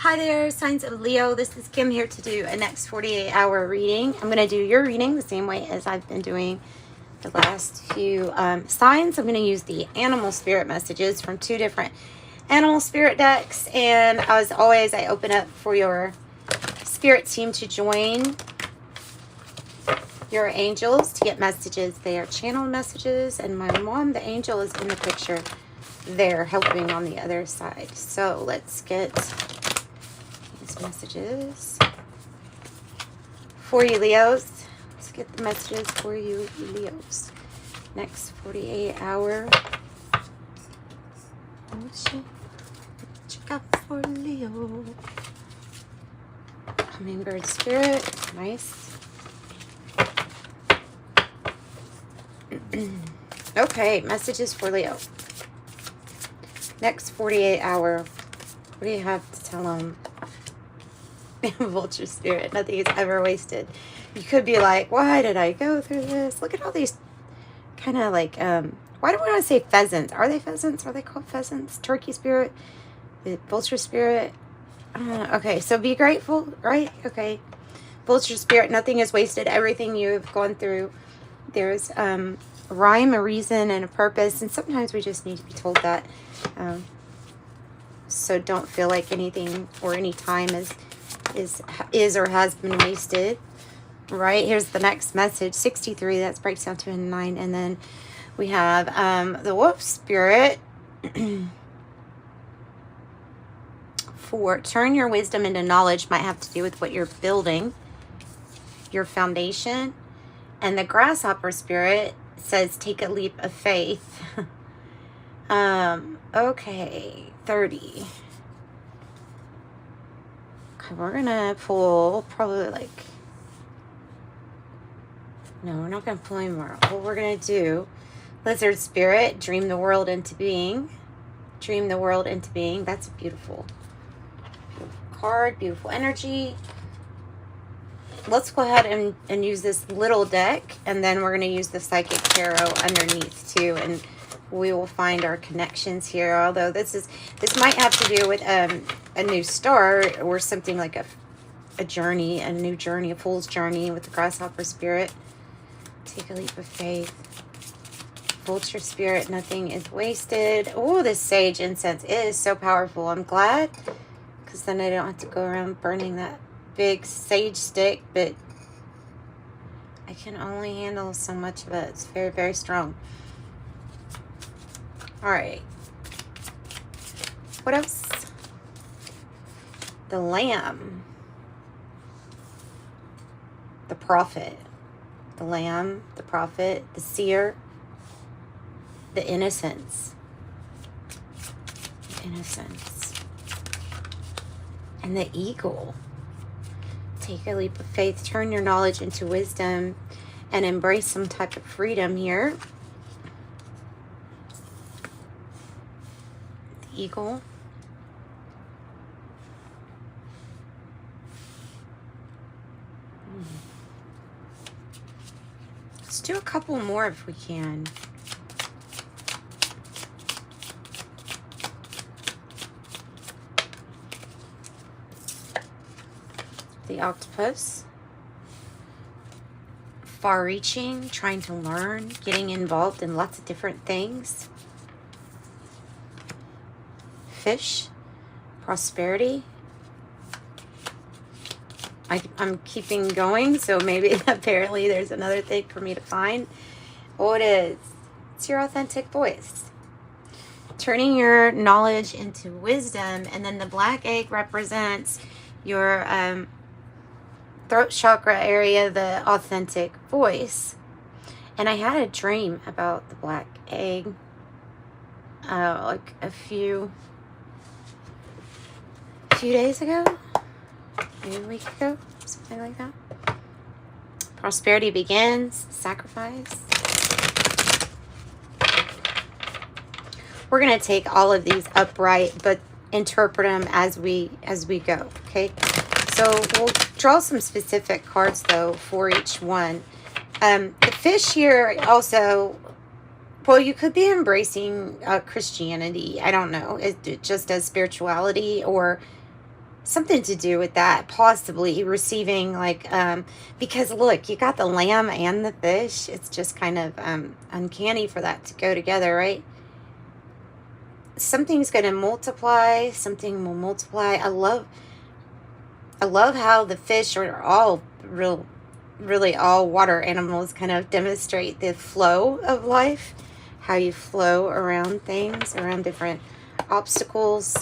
Hi there, signs of Leo. This is Kim here to do a next 48-hour reading. I'm going to do your reading the same way as I've been doing the last few signs. I'm going to use the animal spirit messages from two different animal spirit decks. And as always, I open up for your spirit team to join your angels to get messages. They are channeled messages. And my mom, the angel, is in the picture there helping on the other side. So let's get messages for you, Leos. Let's get the messages for you, Leos. Next 48-hour. Check out for Leo. Hummingbird spirit. Nice. Okay, messages for Leo. Next 48-hour. What do you have to tell them? Vulture spirit, nothing is ever wasted. You could be like, why did I go through this? Look at all these kind of like why do we want to say pheasants? Are they pheasants? Are they called pheasants? Turkey spirit, vulture spirit. Okay, so be grateful, right? Okay, vulture spirit, nothing is wasted. Everything you've gone through, there's a rhyme, a reason, and a purpose, and sometimes we just need to be told that. So don't feel like anything or any time is or has been wasted. Right, here's the next message, 63. That breaks down to a 9. And then we have the wolf spirit. For turn your wisdom into knowledge, might have to do with what you're building, your foundation. And the grasshopper spirit says take a leap of faith. Okay, 30. Okay, we're gonna pull probably like, no, we're not gonna pull anymore. What we're gonna do, lizard spirit, dream the world into being. Dream the world into being. That's a beautiful, beautiful card, beautiful energy. Let's go ahead and use this little deck, and then we're gonna use the psychic tarot underneath too, and we will find our connections here. Although this might have to do with a new start or something like a journey, a new journey, a fool's journey with the grasshopper spirit. Take a leap of faith. Vulture spirit, nothing is wasted. Oh, this sage incense is so powerful. I'm glad, because then I don't have to go around burning that big sage stick, but I can only handle so much of it. It's very, very strong. All right. What else? The lamb. The prophet. The lamb, the prophet, the seer, the innocence. Innocence. And the eagle. Take a leap of faith. Turn your knowledge into wisdom and embrace some type of freedom here. Eagle. Let's do a couple more if we can. The octopus. Far-reaching, trying to learn, getting involved in lots of different things. Fish, prosperity. I'm keeping going, so maybe apparently there's another thing for me to find. Oh, it is. It's your authentic voice. Turning your knowledge into wisdom, and then the black egg represents your throat chakra area, the authentic voice. And I had a dream about the black egg like a few days ago, maybe a week ago, something like that. Prosperity begins, sacrifice. We're going to take all of these upright, but interpret them as we go, okay? So we'll draw some specific cards, though, for each one. The fish here also, well, you could be embracing Christianity. I don't know. It just as spirituality, or something to do with that, possibly receiving like, because look, you got the lamb and the fish. It's just kind of uncanny for that to go together, right? Something's going to multiply, something will multiply. I love how the fish are all really all water animals, kind of demonstrate the flow of life, how you flow around things, around different obstacles.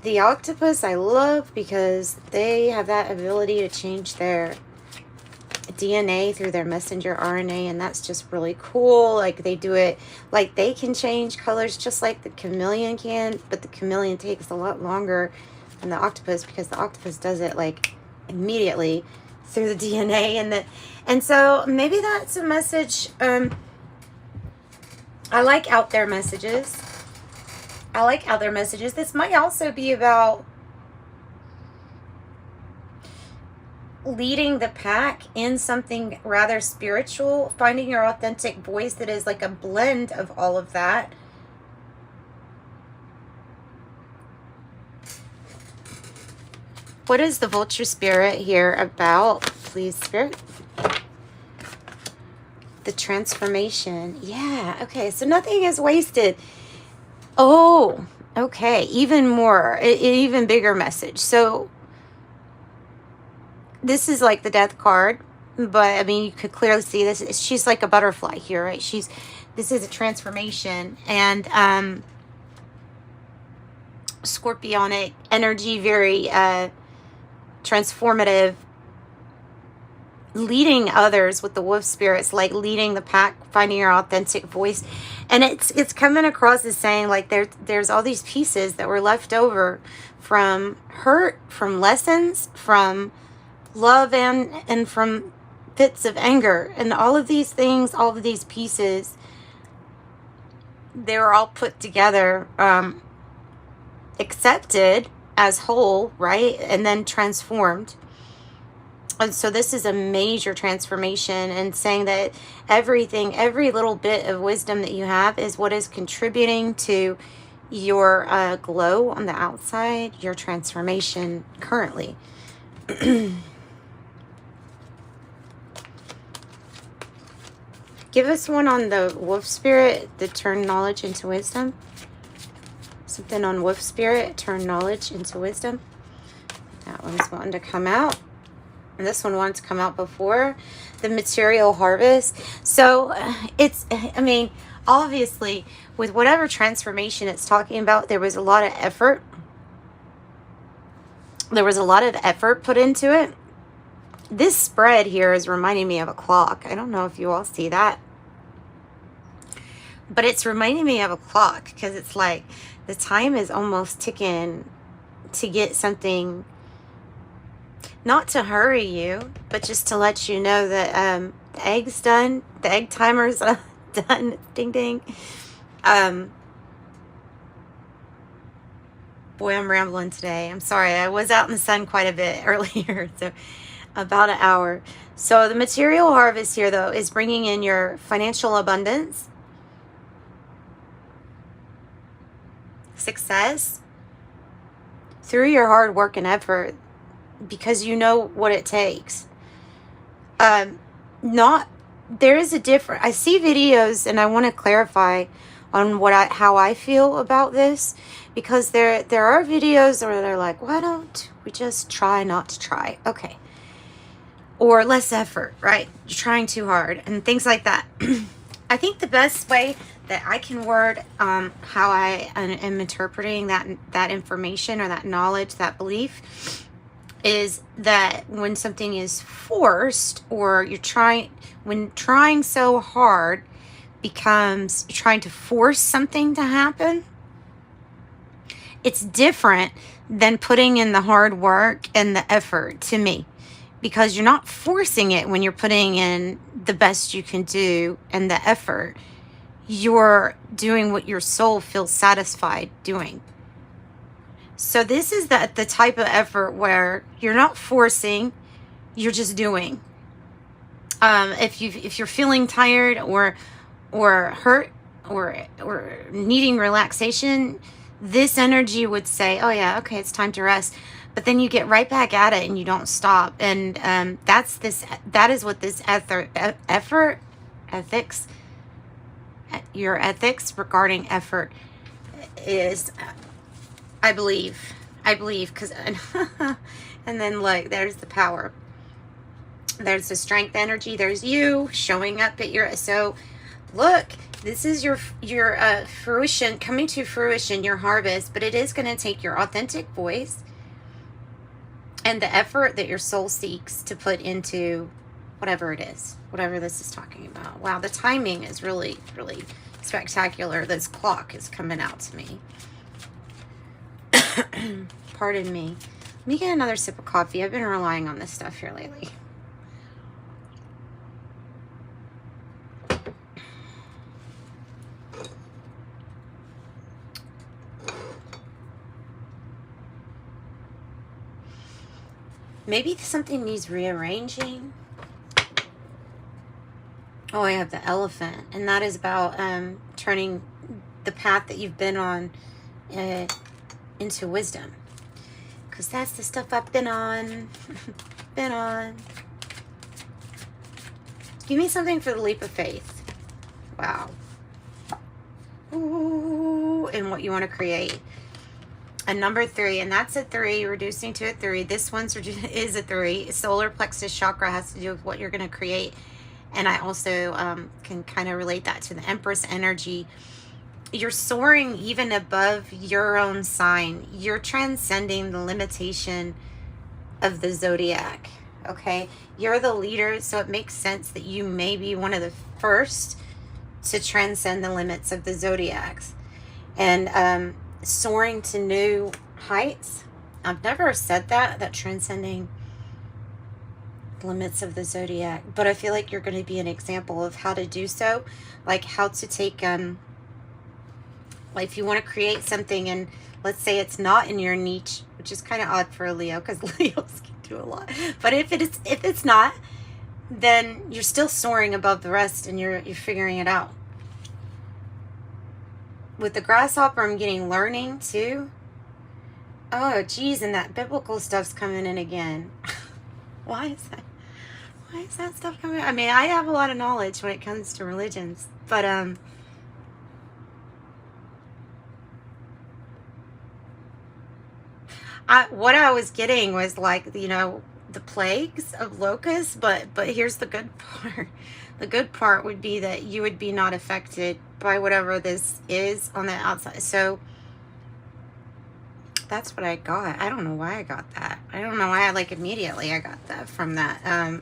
The octopus I love because they have that ability to change their DNA through their messenger RNA, and that's just really cool. Like they do it, like they can change colors just like the chameleon can, but the chameleon takes a lot longer than the octopus because the octopus does it like immediately through the DNA. And so maybe that's a message. I like out there messages. This might also be about leading the pack in something rather spiritual, finding your authentic voice that is like a blend of all of that. What is the vulture spirit here about? Please, spirit. The transformation. Yeah, okay, so nothing is wasted. Oh, okay, even more, even bigger message. So this is like the death card, but I mean, you could clearly see this. She's like a butterfly here, right? This is a transformation, and scorpionic energy, very transformative, leading others with the wolf spirits, like leading the pack, finding your authentic voice. And it's coming across as saying like there's all these pieces that were left over from hurt, from lessons, from love, and from fits of anger, and all of these things, all of these pieces, they were all put together, accepted as whole, right? And then transformed. And so this is a major transformation, and saying that everything, every little bit of wisdom that you have is what is contributing to your glow on the outside, your transformation currently. Give us one on the wolf spirit, the turn knowledge into wisdom. Something on wolf spirit, turn knowledge into wisdom. That one's wanting to come out. And this one wanted to come out before. The material harvest. So it's, I mean, obviously with whatever transformation it's talking about, there was a lot of effort. There was a lot of effort put into it. This spread here is reminding me of a clock. I don't know if you all see that, but it's reminding me of a clock, because it's like the time is almost ticking to get something, not to hurry you, but just to let you know that the egg's done, the egg timer's done, ding ding. Boy, I'm rambling today. I'm sorry. I was out in the sun quite a bit earlier, so about an hour. So the material harvest here, though, is bringing in your financial abundance, success, through your hard work and effort, because you know what it takes. There is a difference. I see videos, and I want to clarify on how I feel about this, because there are videos where they're like, why don't we just try not to try? Okay. Or less effort, right? You're trying too hard and things like that. I think the best way that I can word how I am interpreting that information, or that knowledge, that belief, is that when something is forced, or when trying so hard becomes trying to force something to happen, it's different than putting in the hard work and the effort, to me. Because you're not forcing it when you're putting in the best you can do and the effort. You're doing what your soul feels satisfied doing. So this is the type of effort where you're not forcing, you're just doing. If you're feeling tired or hurt or needing relaxation, this energy would say, oh yeah, okay, it's time to rest. But then you get right back at it and you don't stop. And that is what this ethics, your ethics regarding effort is, I believe, because, and then look, there's the power. There's the strength energy. There's you showing up at your, so look, this is your fruition, coming to fruition, your harvest, but it is going to take your authentic voice and the effort that your soul seeks to put into whatever it is, whatever this is talking about. Wow, the timing is really, really spectacular. This clock is coming out to me. Pardon me. Let me get another sip of coffee. I've been relying on this stuff here lately. Maybe something needs rearranging. Oh, I have the elephant. And that is about turning the path that you've been on into wisdom. Because that's the stuff I've been on. Been on. Give me something for the leap of faith. Wow. Ooh, and what you want to create. A number 3, and that's a 3, reducing to a 3. This one's is a 3. Solar plexus chakra has to do with what you're going to create. And I also can kind of relate that to the Empress energy. You're soaring even above your own sign. You're transcending the limitation of the Zodiac. Okay? You're the leader, so it makes sense that you may be one of the first to transcend the limits of the Zodiacs. And soaring to new heights. I've never said that transcending limits of the Zodiac, but I feel like you're going to be an example of how to do so, like how to take like if you want to create something and let's say it's not in your niche, which is kind of odd for a Leo because Leos can do a lot, but if it's not, then you're still soaring above the rest and you're figuring it out. With the grasshopper, I'm getting learning too. Oh, geez, and that biblical stuff's coming in again. Why is that? Why is that stuff coming in? I mean, I have a lot of knowledge when it comes to religions, but what I was getting was like, you know, the plagues of locusts, but here's the good part. The good part would be that you would be not affected by whatever this is on the outside. So that's what I got. I don't know why I got that. I don't know why immediately I got that from that.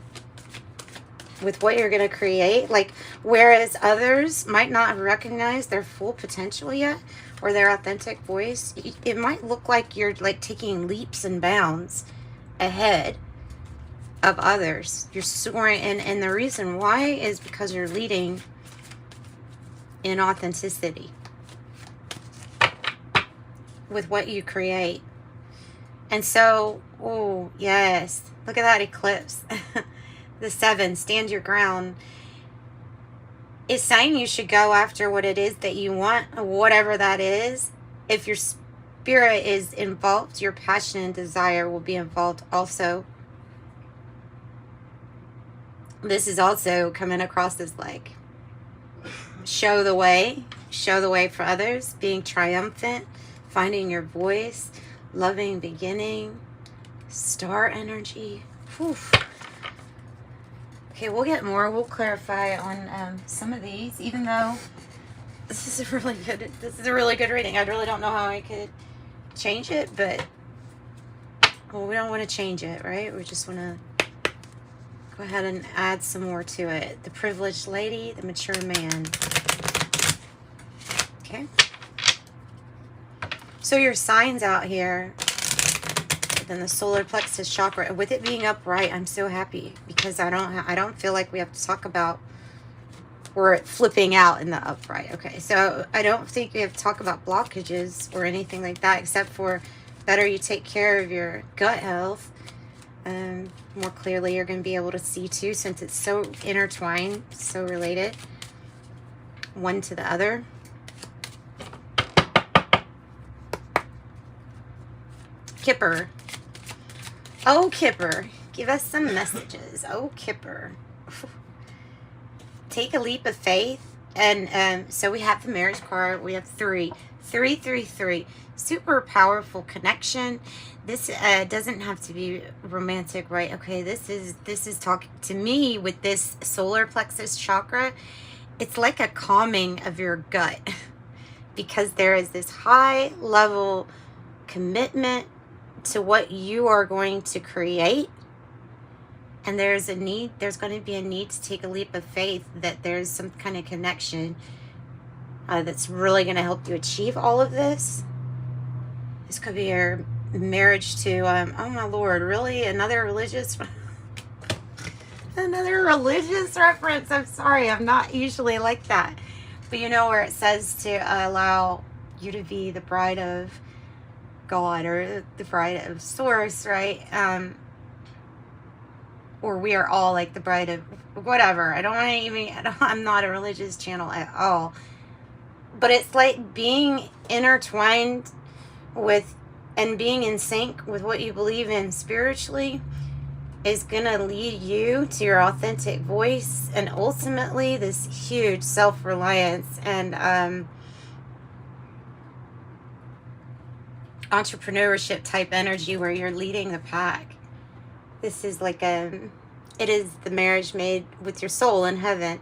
With what you're going to create, like, whereas others might not have recognized their full potential yet or their authentic voice, it might look like you're like taking leaps and bounds ahead of others. You're soaring, and the reason why is because you're leading in authenticity with what you create. And so, oh yes, look at that eclipse. The 7, stand your ground, is saying you should go after what it is that you want, whatever that is. If your spirit is involved, your passion and desire will be involved also. This is also coming across as like, show the way for others, being triumphant, finding your voice, loving beginning, star energy. Whew. Okay, we'll get more. We'll clarify on some of these, even though this is a really good reading. I really don't know how I could change it, but well, we don't want to change it, right? We just want to go ahead and add some more to it. The privileged lady, the mature man. Okay. So your signs out here, then the solar plexus chakra, with it being upright, I'm so happy because I don't feel like we have to talk about we're flipping out in the upright. Okay, so I don't think we have to talk about blockages or anything like that, except for better you take care of your gut health. More clearly you're going to be able to see too, since it's so intertwined, so related one to the other. Kipper. Oh, Kipper. Give us some messages. Oh, Kipper. Take a leap of faith. And so we have the marriage card. We have 3. 333. Super powerful connection. This doesn't have to be romantic, right? Okay, this is talking to me with this solar plexus chakra. It's like a calming of your gut because there is this high level commitment to what you are going to create. And there's going to be a need to take a leap of faith that there's some kind of connection that's really going to help you achieve all of this. This could be your marriage to, oh my Lord, really? Another religious reference. I'm sorry, I'm not usually like that. But you know where it says to allow you to be the bride of God or the bride of Source, right? Or we are all like the bride of whatever. I'm not a religious channel at all. But it's like being intertwined with and being in sync with what you believe in spiritually is going to lead you to your authentic voice and ultimately this huge self-reliance and entrepreneurship type energy where you're leading the pack. This is like it is the marriage made with your soul in heaven.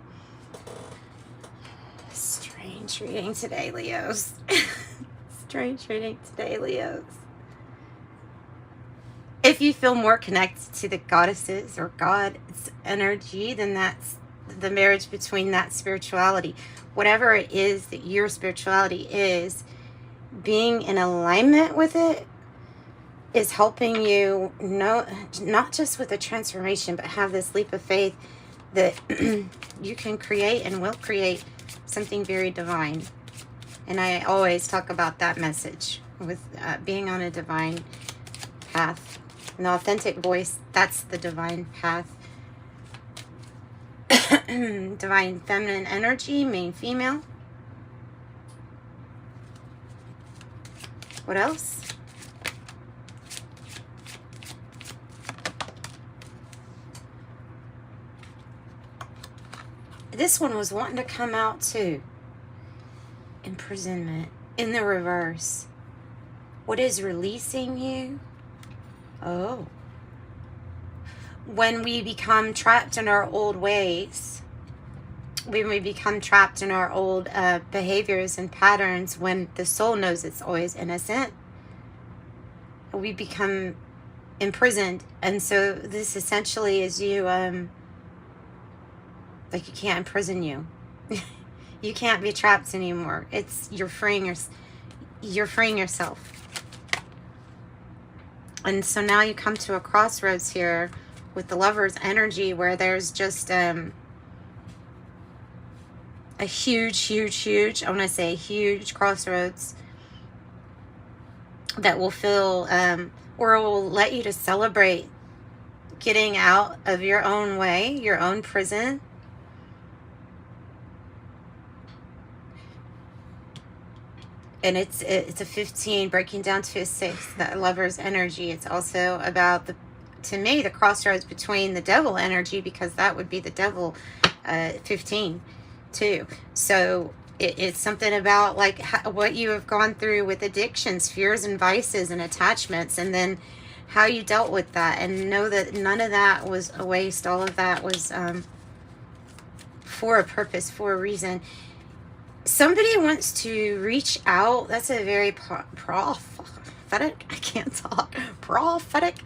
Strange reading today, Leos. Strange reading today, Leos. If you feel more connected to the goddesses or God's energy, then that's the marriage between that spirituality. Whatever it is that your spirituality is, being in alignment with it is helping you not just with a transformation, but have this leap of faith that you can create and will create something very divine. And I always talk about that message with being on a divine path. An authentic voice, that's the divine path. Divine feminine energy, main female. What else? This one was wanting to come out too. Imprisonment in the reverse. What is releasing you? Oh. When we become trapped in our old ways, when we become trapped in our old behaviors and patterns, when the soul knows it's always innocent, we become imprisoned. And so this essentially is you, like you can't imprison you. You can't be trapped anymore. You're freeing yourself. And so now you come to a crossroads here with the Lover's energy where there's just a huge, I want to say huge crossroads that will feel, or will let you to celebrate getting out of your own way, your own prison. And it's a 15 breaking down to a 6, that Lover's energy. It's also about to me the crossroads between the devil energy, because that would be the devil 15 too. So it's something about like what you have gone through with addictions, fears and vices and attachments, and then how you dealt with that, and know that none of that was a waste. All of that was for a purpose, for a reason. Somebody wants to reach out. That's a very prophetic. I can't talk. Prophetic.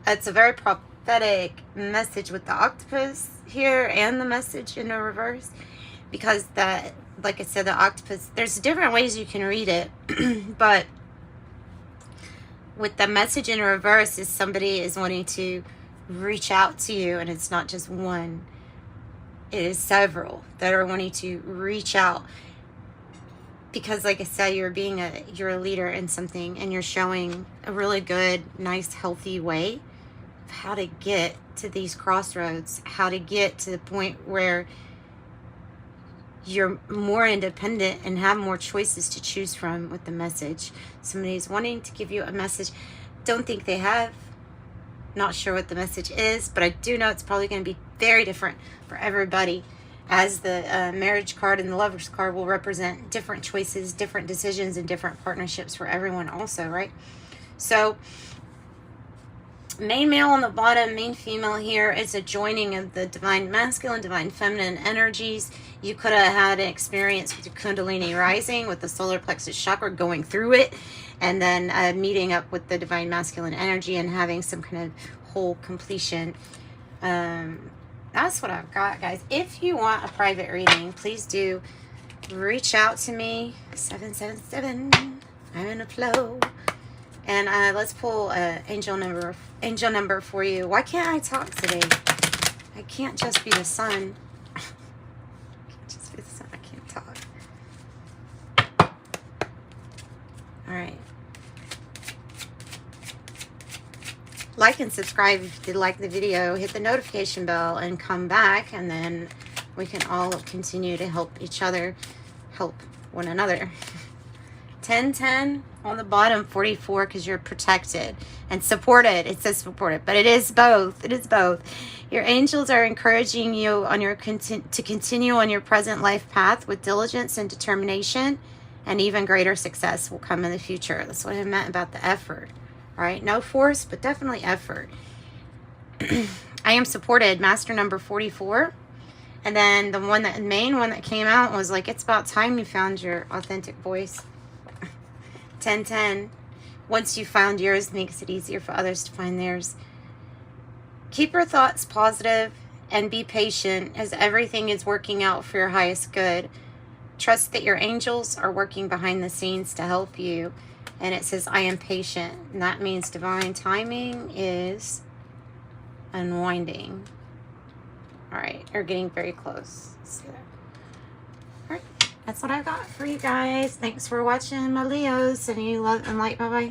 It's a very prophetic message with the octopus here and the message in the reverse. Because that, like I said, the octopus, there's different ways you can read it. But with the message in reverse is somebody is wanting to reach out to you, and it's not just one. It is several that are wanting to reach out. Because like I said, you're a leader in something, and you're showing a really good, nice, healthy way of how to get to these crossroads, how to get to the point where you're more independent and have more choices to choose from with the message. Somebody's wanting to give you a message. Don't think they have. Not sure what the message is, but I do know it's probably going to be very different for everybody, as the marriage card and the lover's card will represent different choices, different decisions, and different partnerships for everyone also, right? So main male on the bottom, main female here. It's a joining of the divine masculine, divine feminine energies. You could have had an experience with your Kundalini rising, with the solar plexus chakra, going through it, and then meeting up with the divine masculine energy and having some kind of whole completion. That's what I've got, guys. If you want a private reading, please do reach out to me. 777. I'm in a flow. And let's pull angel number for you. Why can't I talk today? I can't just be the sun. I can't just be the sun. I can't talk. All right. Like and subscribe if you did like the video. Hit the notification bell and come back, and then we can all continue to help each other, help one another. 1010 on the bottom, 44, because you're protected and supported. It says supported, but it is both. It is both. Your angels are encouraging you on your to continue on your present life path with diligence and determination, and even greater success will come in the future. That's what I meant about the effort. All right, no force, but definitely effort. I am supported, master number 44. And then the main one that came out was like, it's about time you found your authentic voice. 1010. Once you found yours, makes it easier for others to find theirs. Keep your thoughts positive and be patient, as everything is working out for your highest good. Trust that your angels are working behind the scenes to help you. And it says, I am patient. And that means divine timing is unwinding. All right, you're getting very close. Let's see that. All right, that's what I've got for you guys. Thanks for watching, my Leos. And you love and light. Bye-bye.